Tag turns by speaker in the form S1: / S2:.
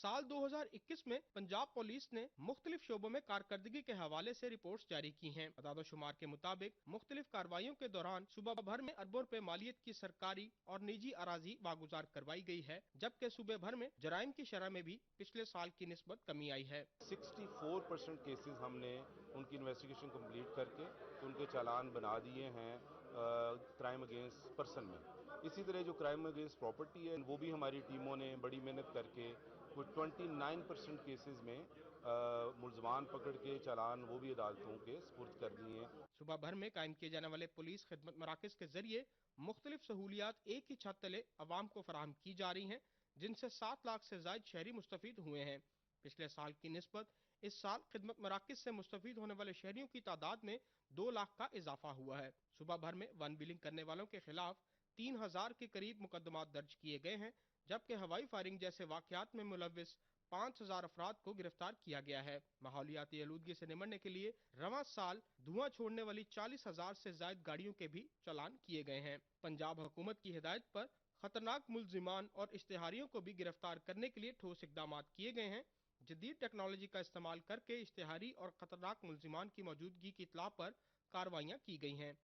S1: साल 2021 में पंजाब पुलिस ने मुख्तलिफ शोबों में कारकर्दगी के हवाले से रिपोर्ट्स जारी की हैं। अदाद-ओ-शुमार के मुताबिक मुख्तलिफ कार्रवाइयों के दौरान सूबा भर में अरबों रुपए मालियत की सरकारी और निजी अराजी वागुजार करवाई गई है, जबकि सूबे भर में जराइम की शरह में भी पिछले साल की निस्बत कमी आई है।
S2: 64% केसेस हमने उनकी इन्वेस्टिगेशन कंप्लीट करके उनके चालान बना दिए हैं क्राइम अगेंस्ट पर्सन में। इसी तरह जो क्राइम अगेंस्ट प्रॉपर्टी है वो भी हमारी टीमों ने बड़ी मेहनत करके कुछ 29% केसेस में मुलजमान पकड़ के चालान वो भी अदालतों के सुपुर्द कर दिए हैं।
S1: सूबा भर में कायम किए जाने वाले पुलिस खिदमत मराकज के जरिए मुख्तलिफ सहूलियात एक ही छत तले अवाम को फराहम की जा रही हैं, जिनसे 7 लाख से ज्यादा शहरी मुस्तफीद हुए हैं। पिछले साल की निस्बत इस साल खिदमत मराकज से मुस्तफीद होने वाले शहरियों की तादाद में 2 लाख का इजाफा हुआ है। सूबा भर में वन बिलिंग करने वालों के खिलाफ 3000 के करीब मुकदमात दर्ज किए गए हैं, जबकि हवाई फायरिंग जैसे वाकयात में मुलविस 5000 अफराद को गिरफ्तार किया गया है। माहौलियाती आलूदगी से निमटने के लिए रवां साल धुआं छोड़ने वाली 40,000 से ज्यादा गाड़ियों के भी चालान किए गए हैं। पंजाब हुकूमत की हिदायत पर खतरनाक मुलजिमान और इश्तिहारियों को भी गिरफ्तार करने के लिए ठोस इकदाम किए गए हैं। जदीद टेक्नोलॉजी का इस्तेमाल करके इश्तिहारी और खतरनाक मुलजिमान की मौजूदगी की इत्तला पर कार्रवाइयां की गई हैं।